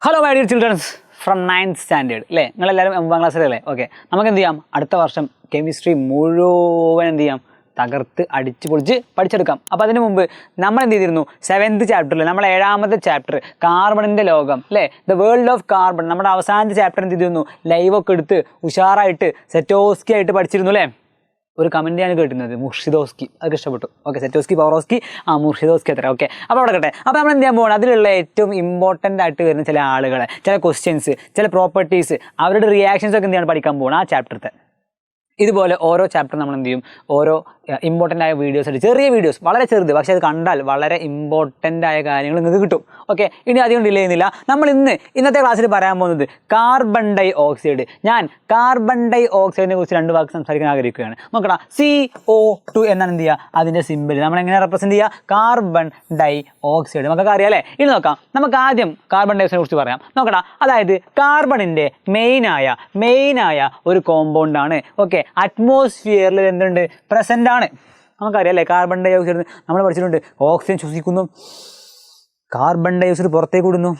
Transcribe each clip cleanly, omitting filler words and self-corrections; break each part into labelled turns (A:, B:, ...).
A: Hello my dear children's from 9th standard അല്ലേ? നിങ്ങളെല്ലാവരും 9ാം ക്ലാസ്സിലല്ലേ? Okay, നമുക്ക് എന്ത് ചെയ്യാം, അടുത്ത വർഷം കെമിസ്ട്രി മുഴുവൻ എന്ത് ചെയ്യാം, തകർത്ത് അടിച്ച് പൊളിച്ച് പഠിച്ചെടുക്കാം. അപ്പോൾ അതിന് മുമ്പ് നമ്മൾ എന്ത് ചെയ്തിരുന്നു, 7th ചാപ്റ്ററിൽ നമ്മൾ 7ാമത്തെ ചാപ്റ്റർ കാർബണിൻ്റെ ലോകം അല്ലേ, ദ വേൾഡ് ഓഫ് കാർബൺ, നമ്മുടെ അവസാനത്തെ ചാപ്റ്റർ എന്ത് ചെയ്തിരുന്നു, ലൈവൊക്കെ എടുത്ത് ഉഷാറായിട്ട് സെറ്റോസ്കി ആയിട്ട് പഠിച്ചിരുന്നു അല്ലേ? ഒരു കമൻറ്റ് ഞാൻ കേട്ടുന്നത് മുർഷിദോസ്കി, അതൊക്കെ ഇഷ്ടപ്പെട്ടു. ഓക്കെ, സെറ്റോസ്കി പവറോസ്കി മുർഷിദോസ്കി അത്ര. ഓക്കെ, അപ്പോൾ അവിടെ കേട്ടെ. അപ്പോൾ നമ്മൾ എന്ത് ചെയ്യാൻ പോകണം, അതിലുള്ള ഏറ്റവും ഇമ്പോർട്ടൻ്റ് ആയിട്ട് വരുന്ന ചില ആളുകളെ, ചില ക്വസ്റ്റ്യൻസ്, ചില പ്രോപ്പർട്ടീസ്, അവരുടെ റിയാക്ഷൻസ് ഒക്കെ എന്ത് ചെയ്യാണ് പഠിക്കാൻ പോകണം ആ ചാപ്റ്ററത്തെ. ഇതുപോലെ ഓരോ ചാപ്റ്റർ നമ്മൾ എന്ത് ചെയ്യും, ഓരോ ഇമ്പോർട്ടൻ്റ് ആയ വീഡിയോസ് ആയിട്ട്, ചെറിയ വീഡിയോസ്, വളരെ ചെറുത്, പക്ഷേ അത് കണ്ടാൽ വളരെ ഇമ്പോർട്ടൻ്റ് ആയ കാര്യങ്ങൾ നിങ്ങൾക്ക് കിട്ടും. ഓക്കെ, ഇനി അധികം ഡിലേ ചെയ്യുന്നില്ല. നമ്മൾ ഇന്നത്തെ ക്ലാസ്സിൽ പറയാൻ പോകുന്നത് കാർബൺ ഡൈ ഓക്സൈഡ്. ഞാൻ കാർബൺ ഡൈ ഓക്സൈഡിനെ കുറിച്ച് 2 വാക്ക് സംസാരിക്കാൻ ആഗ്രഹിക്കുകയാണ്. നോക്കടാ, CO2 എന്നാണ് എന്ത് ചെയ്യുക, അതിൻ്റെ സിമ്പിൾ നമ്മൾ എങ്ങനെ റെപ്രസെൻറ്റ് ചെയ്യുക, കാർബൺ ഡൈ ഓക്സൈഡ്. നമുക്കൊക്കെ അറിയാം അല്ലേ? ഇനി നോക്കാം, നമുക്ക് ആദ്യം കാർബൺ ഡൈ ഓക്സൈഡിനെ കുറിച്ച് പറയാം. നോക്കടാ, അതായത് കാർബണിൻ്റെ മെയിനായ ഒരു കോമ്പൗണ്ടാണ്. ഓക്കെ, അറ്റ്മോസ്ഫിയറിൽ എന്തുണ്ട്, പ്രസൻ്റ് ആണ്. നമുക്കറിയാം അല്ലേ, കാർബൺ ഡൈ ഓക്സൈഡ് നമ്മൾ പഠിച്ചിട്ടുണ്ട്. ഓക്സിജൻ ശ്വസിക്കുന്നു, കാർബൺ ഡൈ ഓക്സൈഡ് പുറത്തേക്ക് വിടുന്നു.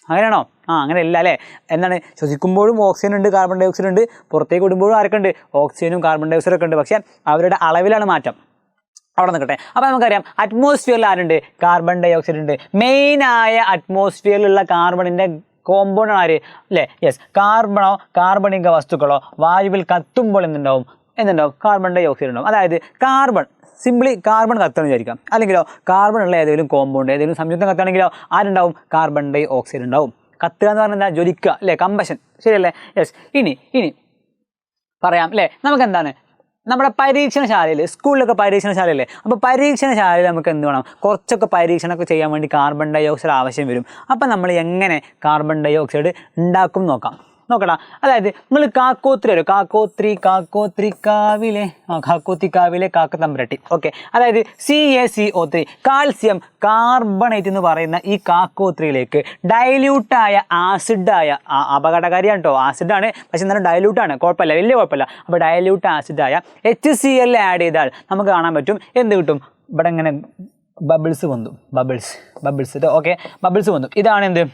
A: അങ്ങനെയാണോ? അങ്ങനെയല്ല അല്ലേ? എന്താണ്, ശ്വസിക്കുമ്പോഴും ഓക്സിജൻ ഉണ്ട്, കാർബൺ ഡൈ ഓക്സൈഡ് ഉണ്ട്, പുറത്തേക്ക് വിടുമ്പോഴും ആരൊക്കെ ഉണ്ട്, ഓക്സിജനും കാർബൺ ഡൈ ഓക്സൈഡൊക്കെ ഉണ്ട്. പക്ഷേ അവരുടെ അളവിലാണ് മാറ്റം. അവിടെ നിൽക്കട്ടെ. അപ്പോൾ നമുക്കറിയാം അറ്റ്മോസ്ഫിയറിൽ ആരുണ്ട്, കാർബൺ ഡൈ ഓക്സൈഡ് ഉണ്ട്. മെയിനായ അറ്റ്മോസ്ഫിയറിലുള്ള കാർബണിൻ്റെ കോമ്പൗണ്ട് ആര് അല്ലേ? യെസ്, കാർബണിക വസ്തുക്കളോ വായുവിൽ കത്തുമ്പോൾ എന്തുണ്ടാവും, കാർബൺ ഡൈ ഓക്സൈഡ് ഉണ്ടാവും. അതായത് സിംപ്ലി കാർബൺ കത്തണം വിചാരിക്കാം, അല്ലെങ്കിലോ കാർബൺ ഉള്ള ഏതെങ്കിലും കോമ്പൗണ്ട്, ഏതെങ്കിലും സംയുക്തം കത്തുകയാണെങ്കിലോ ആരുണ്ടാവും, കാർബൺ ഡൈ ഓക്സൈഡ് ഉണ്ടാവും. കത്തുക എന്ന് പറഞ്ഞാൽ എന്താ, ജ്വലിക്കുക അല്ലേ, കമ്പഷൻ, ശരിയല്ലേ? യെസ്. ഇനി പറയാം അല്ലേ, നമുക്ക് എന്താണ് നമ്മുടെ പരീക്ഷണശാലയിൽ, സ്കൂളിലൊക്കെ പരീക്ഷണശാലയല്ലേ, അപ്പോൾ പരീക്ഷണശാലയിൽ നമുക്ക് എന്ത് വേണം, കുറച്ചൊക്കെ പരീക്ഷണമൊക്കെ ചെയ്യാൻ വേണ്ടി കാർബൺ ഡൈ ഓക്സൈഡ് ആവശ്യം വരും. അപ്പം നമ്മൾ എങ്ങനെ കാർബൺ ഡൈ ഓക്സൈഡ് ഉണ്ടാക്കും നോക്കാം. നോക്കടാ, അതായത് നിങ്ങൾ കാക്കോത്രി കാവിലെ കാക്കത്തമ്പരട്ടി. ഓക്കെ, അതായത് CaCO3 കാൽസ്യം കാർബണേറ്റ് എന്ന് പറയുന്ന ഈ കാക്കോത്രിയിലേക്ക് ഡൈല്യൂട്ടായ ആസിഡായ, അപകടകാരിയാണ് കേട്ടോ, ആസിഡാണ്, പക്ഷെ എന്നാലും ഡൈല്യൂട്ടാണ്, കുഴപ്പമില്ല, വലിയ കുഴപ്പമില്ല. അപ്പോൾ ഡൈല്യൂട്ട് ആസിഡായ HCl ആഡ് ചെയ്താൽ നമുക്ക് കാണാൻ പറ്റും എന്ത് കിട്ടും, ഇവിടെ ഇങ്ങനെ ബബിൾസ് വന്നു, ബബിൾസ്. ഓക്കെ, ബബിൾസ് വന്നു. ഇതാണ് എന്ത്,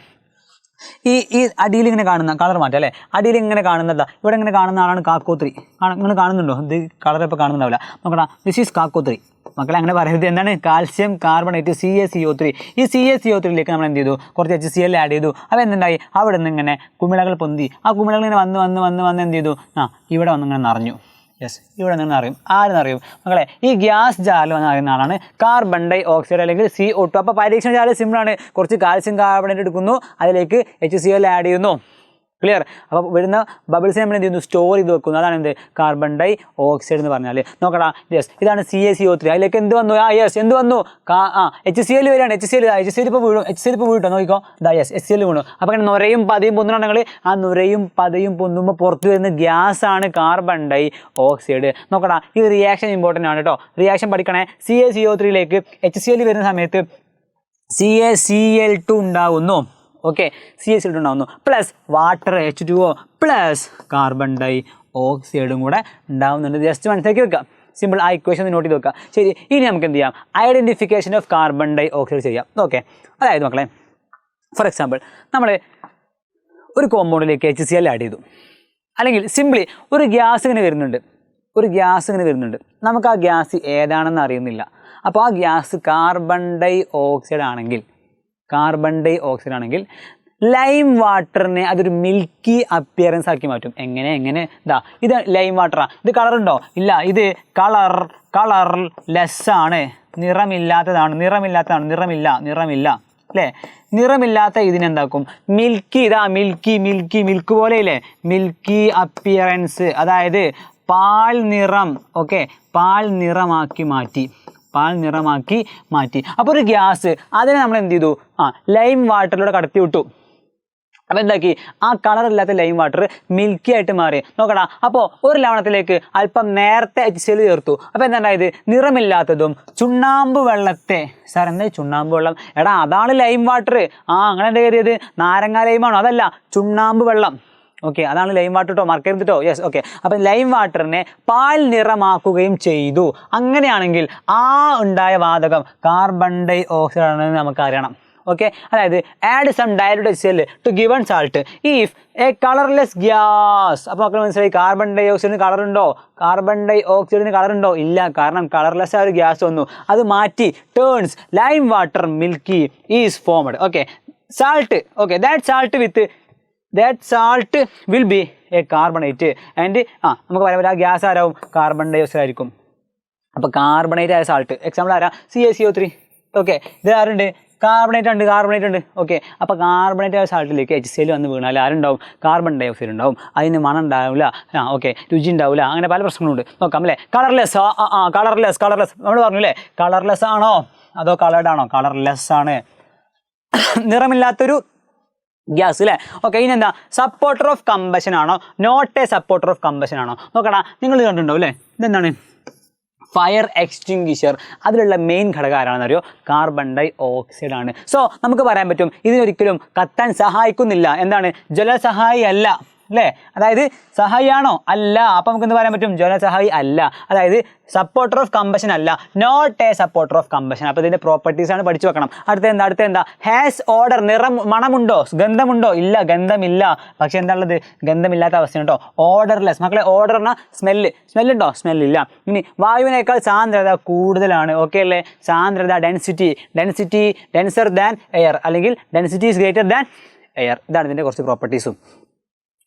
A: ഈ അടിയിൽ ഇങ്ങനെ കാണുന്ന കളർ മാറ്റം അല്ലേ, അടിയിൽ ഇങ്ങനെ കാണുന്നതാ, ഇവിടെ ഇങ്ങനെ കാണുന്ന ആളാണ് കാക്കോത്രി. നിങ്ങൾ കാണുന്നുണ്ടോ, ഇത് കളർ ഇപ്പോൾ കാണുന്നുണ്ടാവില്ല. നോക്കടാ, ദിസ് ഈസ് കാക്കോത്രി. മക്കളെ അങ്ങനെ പറയരുത്. എന്താണ്, കാൽസ്യം കാർബണേറ്റ് CaCO3. ഈ CaCO3യിലേക്ക് നമ്മൾ എന്ത് ചെയ്തു, കുറച്ച് HCl ആഡ് ചെയ്തു. അപ്പോൾ എന്തുണ്ടായി, അവിടെ നിന്ന് ഇങ്ങനെ കുമിളകൾ പൊന്തി, ആ കുമിളകൾ ഇങ്ങനെ വന്ന് എന്ത് ചെയ്തു, ഇവിടെ വന്ന് ഇങ്ങനെ നിറഞ്ഞു. യെസ്, ഇവിടെ നിന്ന് അറിയും. ആരെന്നറിയും മക്കളെ, ഈ ഗ്യാസ് ജാറിൽ വന്ന് അറിയുന്ന ആളാണ് കാർബൺ ഡൈ ഓക്സൈഡ് അല്ലെങ്കിൽ CO2. അപ്പോൾ പരീക്ഷണശാല സിമ്പിളാണ്, കുറച്ച് കാൽസ്യം കാർബണേറ്റ് എടുക്കുന്നു, അതിലേക്ക് HCl ആഡ് ചെയ്യുന്നു. ക്ലിയർ? അപ്പോൾ വരുന്ന ബബിൾസ് നമ്മൾ എന്ത് ചെയ്യുന്നു, സ്റ്റോർ ചെയ്ത് വെക്കുന്നു. അതാണ് എന്ത്, കാർബൺ ഡൈ ഓക്സൈഡ് എന്ന് പറഞ്ഞാൽ. നോക്കടാ, യെസ്, ഇതാണ് CaCO3. അതിലേക്ക് എന്ത് വന്നു, യെസ്, എന്ത് വന്നു, HCl വരികയാണ്. HCl ഇപ്പോൾ വീഴും, നോക്കിക്കോ, യെസ്, HCl വീണു. അപ്പോൾ അങ്ങനെ നുരയും പതയും പൊന്നുണ്ടെങ്കിൽ ആ നുരയും പതയും പൊന്നുമ്പോൾ പുറത്ത് വരുന്ന ഗ്യാസാണ് കാർബൺ ഡൈ ഓക്സൈഡ്. നോക്കടാ, ഈ റിയാക്ഷൻ ഇമ്പോർട്ടൻ്റ് ആണ് കേട്ടോ, റിയാക്ഷൻ പഠിക്കണേ. CaCO3യിലേക്ക് HCl വരുന്ന സമയത്ത് CaCl2 ഉണ്ടാകുന്നു. ഓക്കെ, CaCl2 ഉണ്ടാകുന്നു, plus water H2O plus carbon ഡൈ ഓക്സൈഡും കൂടെ ഉണ്ടാകുന്നുണ്ട്. ജസ്റ്റ് മനസ്സിലാക്കി വെക്കാം, സിമ്പിൾ. ആ ഇക്വേഷൻ നോട്ട് ചെയ്ത് വെക്കാം. ശരി, ഇനി നമുക്ക് എന്ത് ചെയ്യാം, identification of carbon dioxide ചെയ്യാം. ഓക്കെ, അതായത് മക്കളെ, ഫോർ എക്സാമ്പിൾ നമ്മൾ ഒരു കോമ്പൗണ്ടിലേക്ക് HCl ആഡ് ചെയ്തു, അല്ലെങ്കിൽ സിംപ്ലി ഒരു ഗ്യാസ് ഇങ്ങനെ വരുന്നുണ്ട്, നമുക്ക് ആ ഗ്യാസ് ഏതാണെന്ന് അറിയുന്നില്ല. അപ്പോൾ ആ ഗ്യാസ് കാർബൺ ഡൈ ഓക്സൈഡ് ആണെങ്കിൽ ലൈം വാട്ടറിനെ അതൊരു മിൽക്കി അപ്പിയറൻസ് ആക്കി മാറ്റും. എങ്ങനെ ഇത് ലൈം വാട്ടറാണ്, ഇത് കളറുണ്ടോ, ഇല്ല, ഇത് കളർലെസ്സാണ്, നിറമില്ല അല്ലേ? നിറമില്ലാത്ത ഇതിനെന്താക്കും, മിൽക്ക് പോലെ ഇല്ലേ, മിൽക്കി അപ്പിയറൻസ്, അതായത് പാൽ നിറമാക്കി മാറ്റി. അപ്പോൾ ഒരു ഗ്യാസ് അതിനെ നമ്മൾ എന്ത് ചെയ്തു, ലൈം വാട്ടറിലൂടെ കടത്തി വിട്ടു. അപ്പോൾ എന്താക്കി, ആ കളറില്ലാത്ത ലൈം വാട്ടർ മിൽക്കി ആയിട്ട് മാറി. നോക്കടാ, അപ്പോൾ ഒരു ലവണത്തിലേക്ക് അല്പം നേരത്തെ HCl ചേർത്തു. അപ്പോൾ എന്തായത്, നിറമില്ലാത്തതും ചുണ്ണാമ്പ് വെള്ളത്തെ, സാർ എന്താ ചുണ്ണാമ്പ് വെള്ളം, എടാ അതാണ് ലൈം വാട്ടർ. അങ്ങനെ എന്താ കയറിയത്, നാരങ്ങ ലൈമാണോ, അതല്ല, ചുണ്ണാമ്പ് വെള്ളം. ഓക്കെ, അതാണ് ലൈം വാട്ടർ കേട്ടോ, മറക്കരുത് കേട്ടോ. Yes, okay. അപ്പം ലൈം വാട്ടറിനെ പാൽ നിറമാക്കുകയും ചെയ്തു. അങ്ങനെയാണെങ്കിൽ ആ ഉണ്ടായ വാതകം കാർബൺ ഡൈ ഓക്സൈഡ് ആണെന്ന് നമുക്കറിയണം. ഓക്കെ. അതായത് add some diluted HCl to given salt if a colourless gas. അപ്പോൾ മക്കൾ മനസ്സിലായി കാർബൺ ഡൈ ഓക്സൈഡിന് കളറുണ്ടോ? കാർബൺ ഡൈ ഓക്സൈഡിന് കളറുണ്ടോ? ഇല്ല. കാരണം കളർലെസ് ആ ഒരു ഗ്യാസ് വന്നു, അത് മാറ്റി turns lime water milky is formed. Okay. Salt, okay, that salt will be a carbonate and നമുക്ക് പറയാൻ പറ്റും ആ ഗ്യാസ് ആരാവും? കാർബൺ ഡൈ ഓക്സൈഡ് ആയിരിക്കും. അപ്പോൾ കാർബണേറ്റ് ആയ സാൾട്ട് എക്സാമ്പിൾ ആരാ? CaCO3. ഓക്കെ. ഇത് ആരുണ്ട്? കാർബണേറ്റ് ഉണ്ട്. ഓക്കെ. അപ്പോൾ കാർബണേറ്റ് ആയ സാൾട്ടിലേക്ക് HCl വന്ന് വീണാൽ ആരുണ്ടാവും? കാർബൺ ഡൈ ഓക്സൈഡ് ഉണ്ടാവും. അതിന് മണം ഉണ്ടാവില്ല, ഓക്കെ, രുചി ഉണ്ടാവില്ല, അങ്ങനെ പല പ്രശ്നങ്ങളുണ്ട്. നോക്കാം അല്ലേ. കളർലെസ് നമ്മൾ പറഞ്ഞു അല്ലേ, കളർലെസ് ആണോ അതോ കളേർഡ് ആണോ? കളർലെസ് ആണ്, നിറമില്ലാത്തൊരു ഗ്യാസ് അല്ലേ. ഓക്കെ. ഇനി സപ്പോർട്ടർ ഓഫ് കമ്പഷൻ ആണോ not a supporter of combustion ആണോ? നോക്കടാ, നിങ്ങൾ കണ്ടിട്ടുണ്ടാവും അല്ലേ, ഇതെന്താണ്? Fire extinguisher. അതിലുള്ള മെയിൻ ഘടകം ആരാണെന്നറിയോ? കാർബൺ ഡൈ ഓക്സൈഡ് ആണ്. സോ നമുക്ക് പറയാൻ പറ്റും ഇതിനൊരിക്കലും കത്താൻ സഹായിക്കുന്നില്ല. എന്താണ്? ജ്വലസഹായി അല്ല അല്ലേ? അതായത് സഹായിയാണോ? അല്ല. അപ്പം നമുക്ക് എന്ത് പറയാൻ പറ്റും? ജ്വലസഹായി അല്ല. അതായത് സപ്പോർട്ടർ ഓഫ് കമ്പഷൻ അല്ല, not a supporter of combustion. അപ്പോൾ ഇതിൻ്റെ പ്രോപ്പർട്ടീസാണ് പഠിച്ചു വെക്കണം. അടുത്ത എന്താ? Has odour. മണമുണ്ടോ? ഗന്ധമുണ്ടോ? ഇല്ല, ഗന്ധമില്ല. പക്ഷെ എന്താണുള്ളത്? ഗന്ധമില്ലാത്ത അവസ്ഥയാണ് കേട്ടോ. ഓർഡർലെസ്. മക്കളെ, ഓർഡർ പറഞ്ഞാൽ സ്മെല്ലുണ്ടോ? സ്മെല്ലില്ല. ഇനി വായുവിനേക്കാൾ സാന്ദ്രത കൂടുതലാണ്. ഓക്കെ അല്ലേ? സാന്ദ്രത, ഡെൻസിറ്റി ഡെൻസർ ദാൻ എയർ, അല്ലെങ്കിൽ density is greater than air. ഇതാണ് ഇതിൻ്റെ കുറച്ച് പ്രോപ്പർട്ടീസും.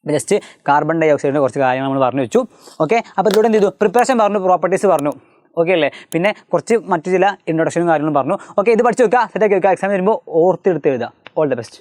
A: ജസ്റ്റ് കാർബൺ ഡൈ ഓക്സൈഡിൻ്റെ കുറച്ച് കാര്യങ്ങൾ നമ്മൾ പറഞ്ഞു വെച്ചു. ഓക്കെ. അപ്പോൾ ഇതിലൂടെ എന്ത് ചെയ്തു? പ്രിപ്പറേഷൻ പറഞ്ഞു, പ്രോപ്പർട്ടീസ് പറഞ്ഞു. ഓക്കെ അല്ലേ? പിന്നെ കുറച്ച് മറ്റു ചില ഇൻട്രൊഡക്ഷനും കാര്യങ്ങളും പറഞ്ഞു. ഓക്കെ. ഇത് പഠിച്ച് വെക്കുക, സെറ്റാക്കി വെക്കുക. എക്സാം വരുമ്പോൾ ഓർത്തെടുത്ത് എഴുതുക. All the best.